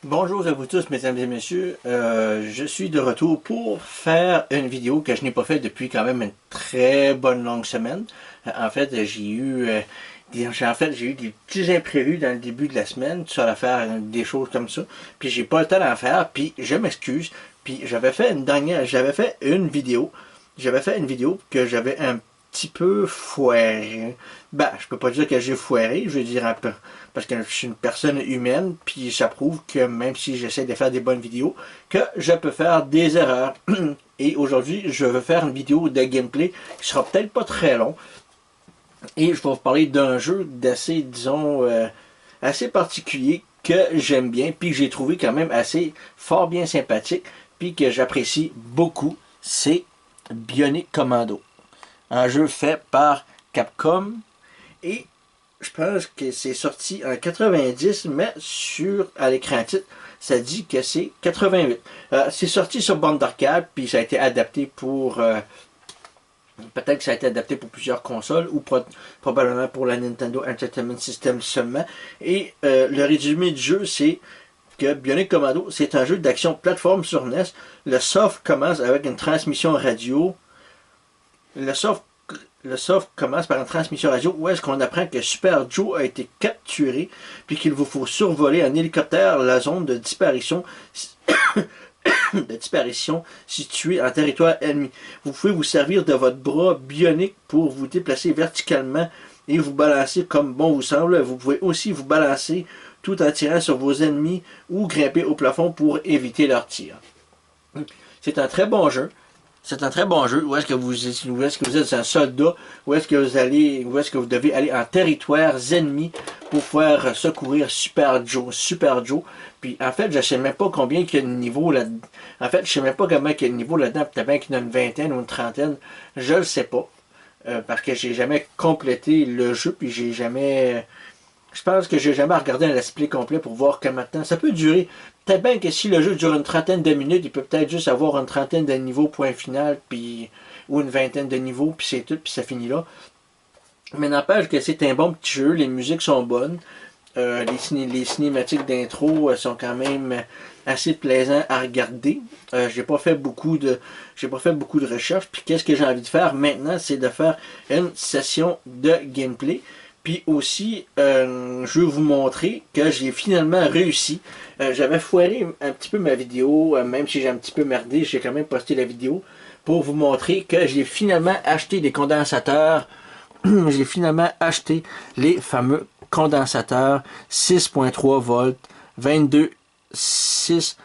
Bonjour à vous tous, mesdames et messieurs. Je suis de retour pour faire une vidéo que je n'ai pas faite depuis quand même une très bonne longue semaine. En fait, j'ai eu des petits imprévus dans le début de la semaine sur à faire des choses comme ça. Puis j'ai pas le temps d'en faire. Puis je m'excuse. Puis j'avais fait une vidéo que j'avais un petit peu foiré. Ben, je peux pas dire que j'ai foiré, je veux dire un peu. Parce que je suis une personne humaine, puis ça prouve que même si j'essaie de faire des bonnes vidéos, que je peux faire des erreurs. Et aujourd'hui, je veux faire une vidéo de gameplay qui sera peut-être pas très long. Et je vais vous parler d'un jeu d'assez, disons, assez particulier que j'aime bien, puis que j'ai trouvé quand même assez fort bien sympathique, puis que j'apprécie beaucoup. C'est Bionic Commando. Un jeu fait par Capcom. Et je pense que c'est sorti en 90, mais à l'écran titre, ça dit que c'est 88. C'est sorti sur bande d'arcade, puis ça a été adapté pour... peut-être que ça a été adapté pour plusieurs consoles, ou probablement pour la Nintendo Entertainment System seulement. Et le résumé du jeu, c'est que Bionic Commando, c'est un jeu d'action plateforme sur NES. Le soft commence avec une transmission radio. Le soft commence par une transmission radio où est-ce qu'on apprend que Super Joe a été capturé puis qu'il vous faut survoler en hélicoptère la zone de disparition située en territoire ennemi. Vous pouvez vous servir de votre bras bionique pour vous déplacer verticalement et vous balancer comme bon vous semble. Vous pouvez aussi vous balancer tout en tirant sur vos ennemis ou grimper au plafond pour éviter leurs tirs. C'est un très bon jeu. C'est un très bon jeu. Où est-ce que vous êtes un soldat? Où est-ce que vous devez aller en territoires ennemis pour faire secourir Super Joe? Super Joe. Puis en fait, je sais même pas combien qu'il y a de niveaux là. En fait, je sais même pas combien il y a de niveaux là-dedans. Peut-être bien qu'il y en a une vingtaine ou une trentaine. Je le sais pas. Parce que j'ai jamais complété le jeu. Puis j'ai jamais. Je pense que j'ai jamais regardé un let's play complet pour voir comment temps. Ça peut durer. Peut-être bien que si le jeu dure une trentaine de minutes, il peut peut-être juste avoir une trentaine de niveaux point final, puis ou une vingtaine de niveaux, puis c'est tout, puis ça finit là. Mais n'empêche que c'est un bon petit jeu, les musiques sont bonnes, les cinématiques d'intro sont quand même assez plaisants à regarder. J'ai pas fait beaucoup de recherches. Puis qu'est-ce que j'ai envie de faire maintenant, c'est de faire une session de gameplay. Puis aussi, je vais vous montrer que j'ai finalement réussi. J'avais foiré un petit peu ma vidéo, même si j'ai un petit peu merdé, j'ai quand même posté la vidéo pour vous montrer que j'ai finalement acheté des condensateurs. J'ai finalement acheté les fameux condensateurs 6.3 volts, 22, 6,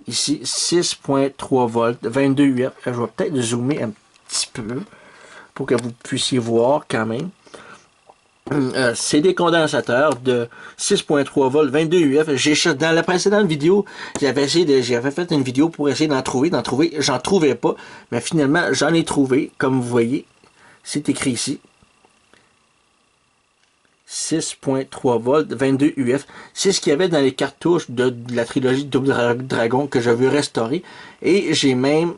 ici 6.3 volts, 22 UF. Je vais peut-être zoomer un petit peu pour que vous puissiez voir quand même. C'est des condensateurs de 6.3 volts, 22 UF. Dans la précédente vidéo, j'avais fait une vidéo pour essayer d'en trouver. J'en trouvais pas, mais finalement, j'en ai trouvé. Comme vous voyez, c'est écrit ici. 6.3 volts, 22 UF. C'est ce qu'il y avait dans les cartouches de la trilogie Double Dragon que je veux restaurer. Et j'ai même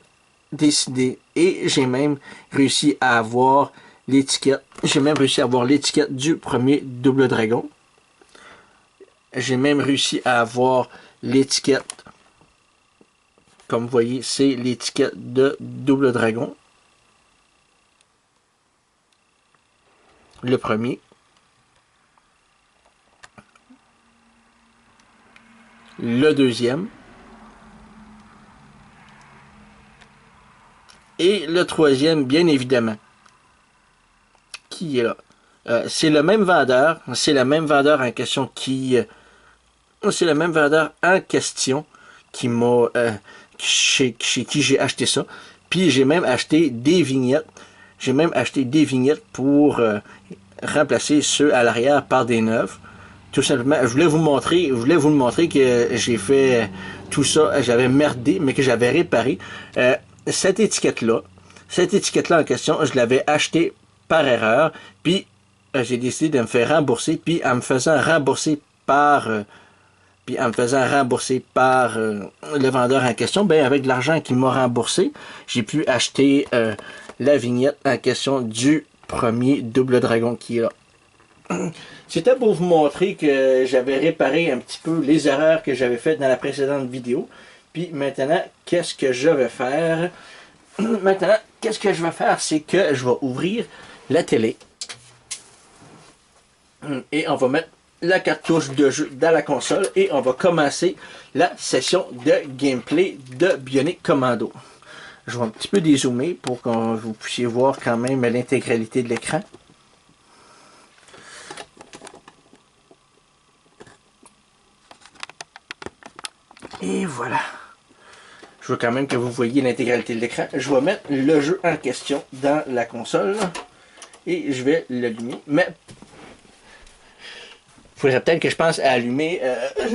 réussi à avoir l'étiquette. J'ai même réussi à avoir l'étiquette du premier Double Dragon. J'ai même réussi à avoir l'étiquette. Comme vous voyez, c'est l'étiquette de Double Dragon. Le premier. Le deuxième. Et le troisième, bien évidemment. Qui est là. C'est le même vendeur. C'est le même vendeur en question qui... c'est le même vendeur en question qui m'a... chez qui j'ai acheté ça. Puis j'ai même acheté des vignettes. J'ai même acheté des vignettes pour remplacer ceux à l'arrière par des neuves. Tout simplement, je voulais vous le montrer que j'ai fait tout ça, j'avais merdé, mais que j'avais réparé. Cette étiquette-là en question, je l'avais achetée par erreur, puis j'ai décidé de me faire rembourser, puis en me faisant rembourser par le vendeur en question, ben avec l'argent qu'il m'a remboursé, j'ai pu acheter la vignette en question du premier Double Dragon qui est là. C'était pour vous montrer que j'avais réparé un petit peu les erreurs que j'avais faites dans la précédente vidéo. Puis maintenant, qu'est-ce que je vais faire? Maintenant, qu'est-ce que je vais faire? C'est que je vais ouvrir la télé. Et on va mettre la cartouche de jeu dans la console. Et on va commencer la session de gameplay de Bionic Commando. Je vais un petit peu dézoomer pour que vous puissiez voir quand même l'intégralité de l'écran. Et voilà. Je veux quand même que vous voyez l'intégralité de l'écran. Je vais mettre le jeu en question dans la console. Et je vais l'allumer. Mais il faudrait peut-être que je pense à allumer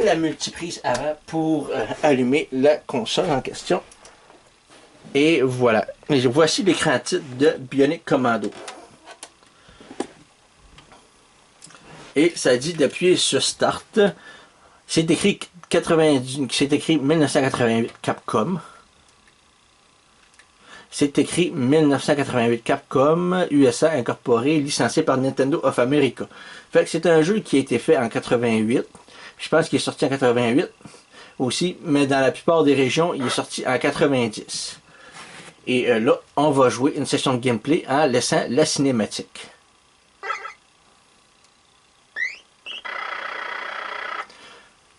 la multiprise avant pour allumer la console en question. Et voilà. Voici l'écran titre de Bionic Commando. Et ça dit d'appuyer sur Start. C'est écrit 1988 Capcom. C'est écrit 1988 Capcom, USA incorporé, licencié par Nintendo of America. Fait que c'est un jeu qui a été fait en 88. Je pense qu'il est sorti en 88 aussi, mais dans la plupart des régions, il est sorti en 90. Et là, on va jouer une session de gameplay en laissant la cinématique.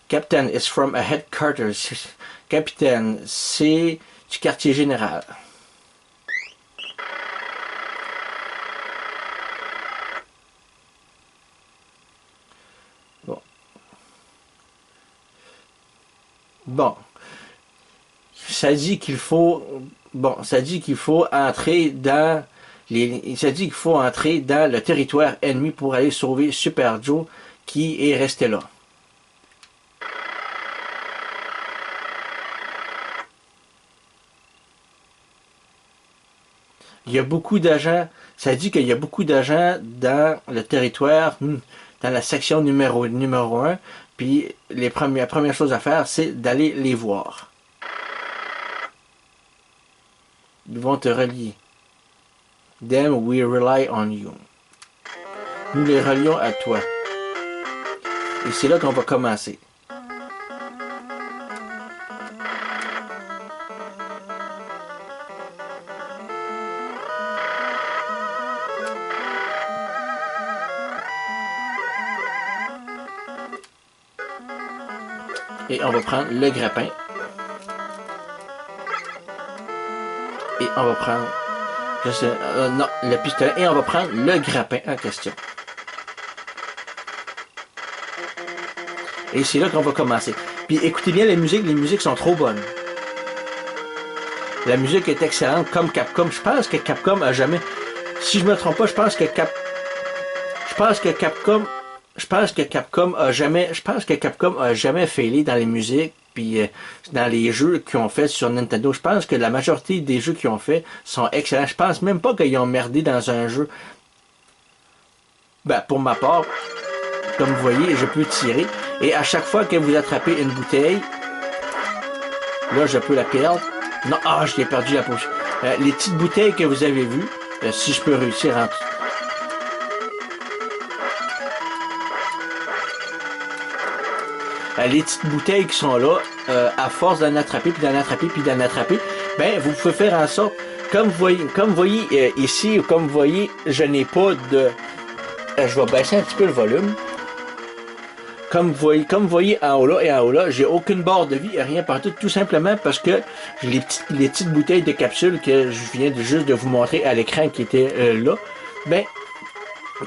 Captain is from a headquarters. Capitaine, c'est du quartier général. Bon. Ça dit qu'il faut. Bon, ça dit qu'il faut entrer dans ça dit qu'il faut entrer dans le territoire ennemi pour aller sauver Super Joe qui est resté là. Il y a beaucoup d'agents. Ça dit qu'il y a beaucoup d'agents dans le territoire, dans la section numéro 1. Puis la première chose à faire, c'est d'aller les voir. Ils vont te relier. Them, we rely on you. Nous les relions à toi. Et c'est là qu'on va commencer. Et on va prendre le grappin. Et on va prendre non, le pistolet. Et on va prendre le grappin en question. Et c'est là qu'on va commencer. Puis écoutez bien les musiques sont trop bonnes. La musique est excellente, comme Capcom. Je pense que Capcom a jamais... Si je me trompe pas, je pense que Capcom a jamais failé dans les musiques puis dans les jeux qu'ils ont fait sur Nintendo. Je pense que la majorité des jeux qu'ils ont fait sont excellents. Je pense même pas qu'ils ont merdé dans un jeu. Ben, pour ma part, comme vous voyez, je peux tirer. Et à chaque fois que vous attrapez une bouteille, là, je peux la perdre. Non, je l'ai perdu la poche. Les petites bouteilles que vous avez vues, si je peux réussir en les petites bouteilles qui sont là, à force d'en attraper, puis d'en attraper, puis d'en attraper, ben, vous pouvez faire en sorte, comme vous voyez ici, comme vous voyez, je n'ai pas de... je vais baisser un petit peu le volume. Comme vous voyez en haut là et en haut là, j'ai aucune barre de vie, rien partout, tout simplement parce que les petites bouteilles de capsules que je viens juste de vous montrer à l'écran qui étaient là, ben,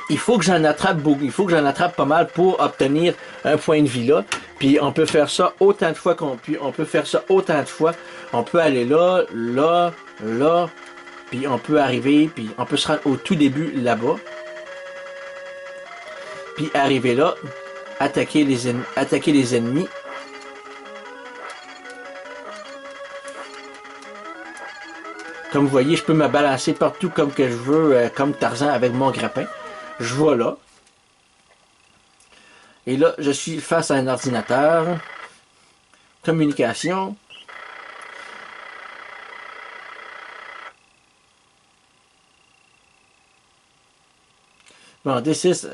il faut que j'en attrape beaucoup, il faut que j'en attrape pas mal pour obtenir un point de vie là. Puis on peut faire ça autant de fois on peut faire ça autant de fois. On peut aller là, là, là, puis on peut arriver, puis on peut se rendre au tout début là-bas. Puis arriver là, attaquer les ennemis. Comme vous voyez, je peux me balancer partout comme que je veux, comme Tarzan avec mon grappin. Je vais là. Et là, je suis face à un ordinateur. Communication. Bon, this is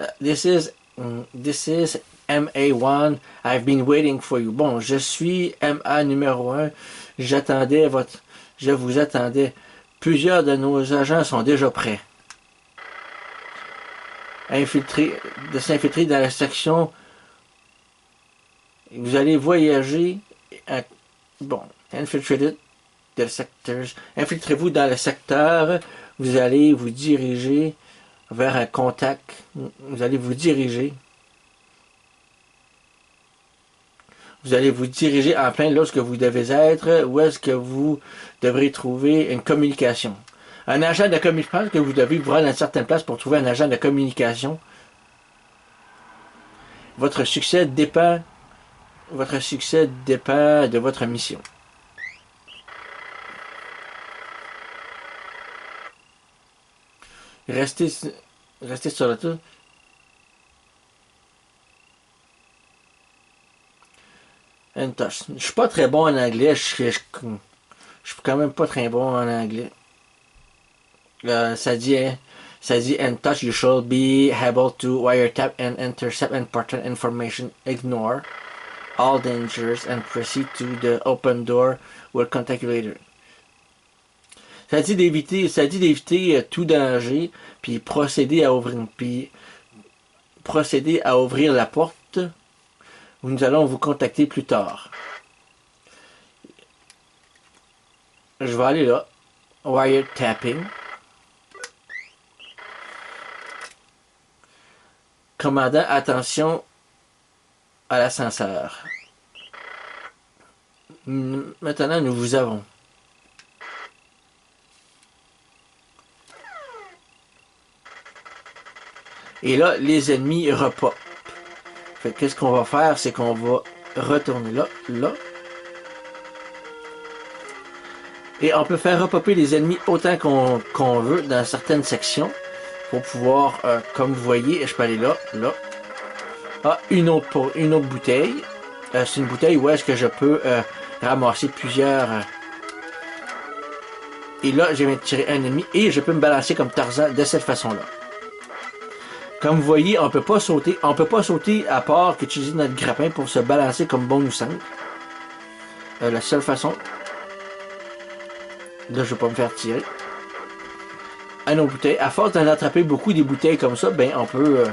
MA1. I've been waiting for you. Bon, je suis MA numéro 1. Je vous attendais. Plusieurs de nos agents sont déjà prêts. De s'infiltrer dans la section. Vous allez voyager. Bon, infiltrated the sectors. Infiltrez-vous dans le secteur. Vous allez vous diriger vers un contact. Vous allez vous diriger. Vous allez vous diriger en plein lorsque vous devez être. Où est-ce que vous devrez trouver une communication? Un agent de communication. Je pense que vous devez vous rendre à une certaine place pour trouver un agent de communication. Votre succès dépend de votre mission. Restez sur le tour. Je suis pas très bon en anglais. Je suis quand même pas très bon en anglais. Ça dit in touch you should be able to wiretap and intercept important information, ignore all dangers and proceed to the open door. We'll contact you later. Ça dit d'éviter tout danger, puis procéder à ouvrir la porte. Nous allons vous contacter plus tard. Je vais aller là. Wiretapping. Commandant, attention à l'ascenseur. Maintenant, nous vous avons. Et là, les ennemis repopent. Fait qu'est-ce qu'on va faire, c'est qu'on va retourner là. Et on peut faire repopper les ennemis autant qu'on veut dans certaines sections. Pour pouvoir, comme vous voyez, je peux aller là. Ah, une autre bouteille. C'est une bouteille où est-ce que je peux ramasser plusieurs. Et là, je viens de tirer un ennemi et je peux me balancer comme Tarzan de cette façon-là. Comme vous voyez, on peut pas sauter. On peut pas sauter à part qu'utiliser notre grappin pour se balancer comme bon nous semble. La seule façon. Là, je vais pas me faire tirer. À nos bouteilles. À force d'en attraper beaucoup des bouteilles comme ça, ben on peut.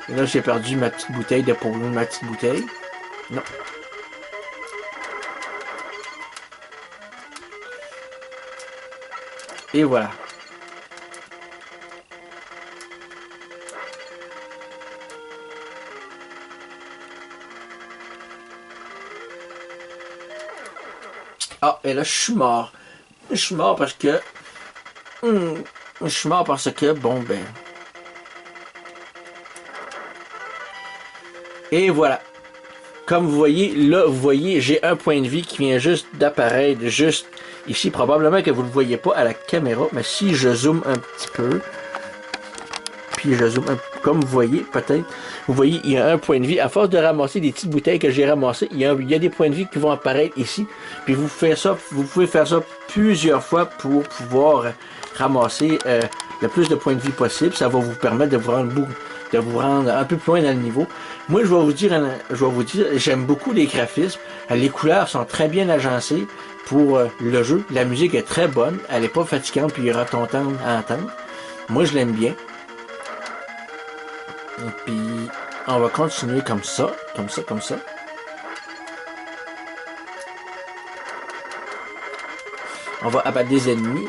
Et là, j'ai perdu ma petite bouteille de polo, ma petite bouteille. Non. Et voilà. Ah, et là, je suis mort. Je suis mort parce que... bon, ben... Et voilà. Comme vous voyez, là, j'ai un point de vie qui vient juste d'apparaître, juste ici. Probablement que vous ne le voyez pas à la caméra, mais si je zoome un petit peu, puis je zoome un peu, comme vous voyez, peut-être, vous voyez, il y a un point de vie. À force de ramasser des petites bouteilles que j'ai ramassées, il y a des points de vie qui vont apparaître ici. Puis vous pouvez faire ça plusieurs fois pour pouvoir ramasser le plus de points de vie possible. Ça va vous permettre de vous rendre un peu plus loin dans le niveau. Moi, je vais vous dire, j'aime beaucoup les graphismes. Les couleurs sont très bien agencées pour le jeu. La musique est très bonne. Elle n'est pas fatigante puis retentante à entendre. Moi, je l'aime bien. Et puis, on va continuer comme ça. On va abattre des ennemis.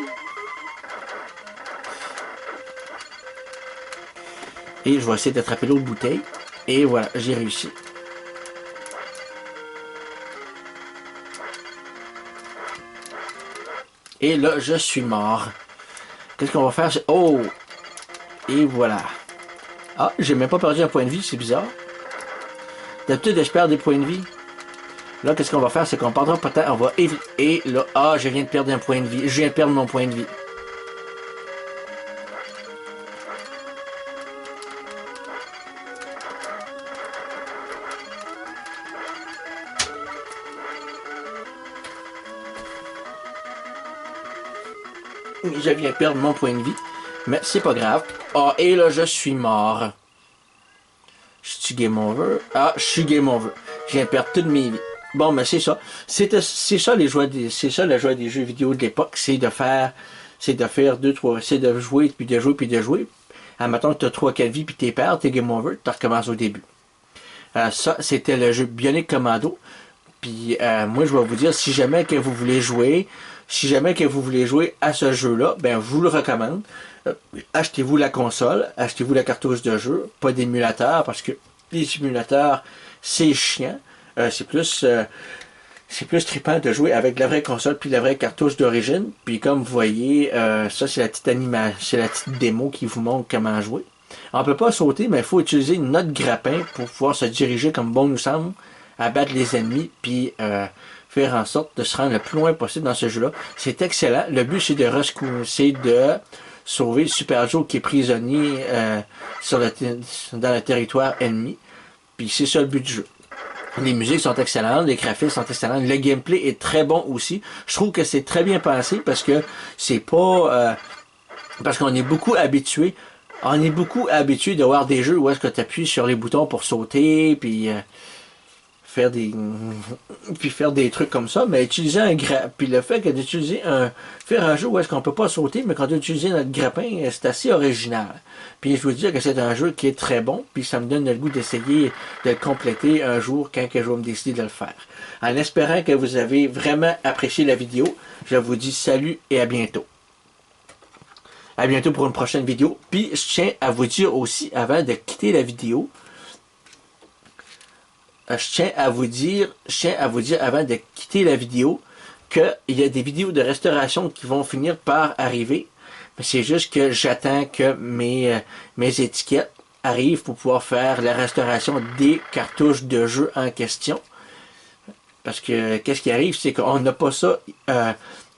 Et je vais essayer d'attraper l'autre bouteille. Et voilà, j'ai réussi. Et là, je suis mort. Qu'est-ce qu'on va faire? Oh! Et voilà. Ah, j'ai même pas perdu un point de vie, c'est bizarre. D'habitude, je perds des points de vie. Là, qu'est-ce qu'on va faire? C'est qu'on perdra peut-être, on va éviter. Et là, ah, je viens de perdre un point de vie. Je viens de perdre mon point de vie. Je viens perdre mon point de vie. Mais c'est pas grave. Ah, et là, je suis mort. Je suis game over. Ah, je suis game over. Je viens perdre toutes mes vies. Bon, mais c'est ça. C'est ça les joies c'est ça la joie des jeux vidéo de l'époque. C'est de faire 2, 3, c'est de jouer, puis de jouer, puis de jouer. Admettons que tu as 3, 4 vies, puis t'es perds, t'es game over, tu recommences au début. Ça, c'était le jeu Bionic Commando. Puis moi, je vais vous dire, si jamais que vous voulez jouer, à ce jeu-là, ben, je vous le recommande. Achetez-vous la console, achetez-vous la cartouche de jeu, pas d'émulateur, parce que les émulateurs, c'est chiant. C'est plus trippant de jouer avec la vraie console puis la vraie cartouche d'origine. Puis comme vous voyez, ça c'est la petite démo qui vous montre comment jouer. On peut pas sauter, mais il faut utiliser notre grappin pour pouvoir se diriger comme bon nous semble, abattre les ennemis, puis faire en sorte de se rendre le plus loin possible dans ce jeu-là. C'est excellent. Le but c'est de sauver Super Joe qui est prisonnier dans le territoire ennemi. Puis c'est ça le but du jeu. Les musiques sont excellentes, les graphismes sont excellents, le gameplay est très bon aussi. Je trouve que c'est très bien pensé parce que c'est pas... parce qu'on est beaucoup habitué. On est beaucoup habitué de voir des jeux où est-ce que tu appuies sur les boutons pour sauter, puis faire des trucs comme ça, mais utiliser puis le fait que d'utiliser faire un jeu où est-ce qu'on peut pas sauter, mais qu'on doit utiliser notre grappin, c'est assez original. Puis je vous dis que c'est un jeu qui est très bon, puis ça me donne le goût d'essayer de le compléter un jour quand je vais me décider de le faire. En espérant que vous avez vraiment apprécié la vidéo, je vous dis salut et à bientôt. À bientôt pour une prochaine vidéo. Puis je tiens à vous dire aussi, avant de quitter la vidéo, je tiens à vous dire avant de quitter la vidéo qu'il y a des vidéos de restauration qui vont finir par arriver. Mais c'est juste que j'attends que mes étiquettes arrivent pour pouvoir faire la restauration des cartouches de jeu en question. Parce que qu'est-ce qui arrive, c'est qu'on n'a pas ça...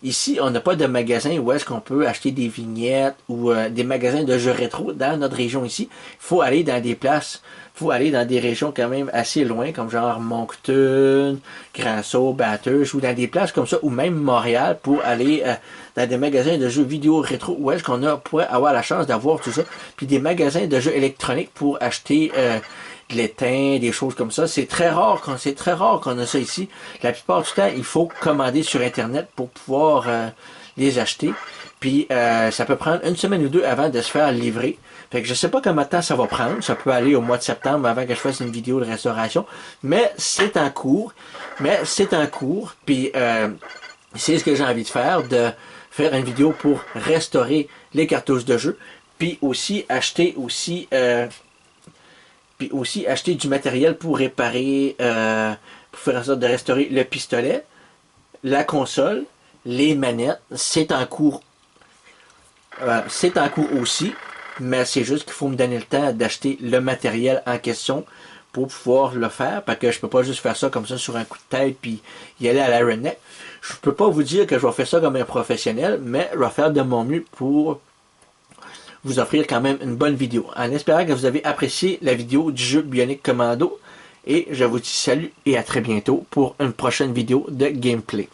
ici, on n'a pas de magasin où est-ce qu'on peut acheter des vignettes ou des magasins de jeux rétro dans notre région ici. Il faut aller dans des places... faut aller dans des régions quand même assez loin, comme genre Moncton, Grand-Sault, Bathurst, ou dans des places comme ça, ou même Montréal, pour aller dans des magasins de jeux vidéo rétro, où est-ce qu'on pourrait avoir la chance d'avoir tout ça, puis des magasins de jeux électroniques pour acheter de l'étain, des choses comme ça. C'est très rare qu'on a ça ici. La plupart du temps, il faut commander sur Internet pour pouvoir les acheter. Puis ça peut prendre une semaine ou deux avant de se faire livrer. Fait que je sais pas combien de temps ça va prendre. Ça peut aller au mois de septembre avant que je fasse une vidéo de restauration. Mais c'est en cours. Puis c'est ce que j'ai envie de faire une vidéo pour restaurer les cartouches de jeu. Puis aussi acheter du matériel pour réparer, pour faire en sorte de restaurer le pistolet, la console, les manettes. C'est en cours aussi. Mais c'est juste qu'il faut me donner le temps d'acheter le matériel en question pour pouvoir le faire, parce que je peux pas juste faire ça comme ça sur un coup de tête puis y aller à la redneck. Je peux pas vous dire que je vais faire ça comme un professionnel, mais je vais faire de mon mieux pour vous offrir quand même une bonne vidéo. En espérant que vous avez apprécié la vidéo du jeu Bionic Commando, et je vous dis salut et à très bientôt pour une prochaine vidéo de gameplay.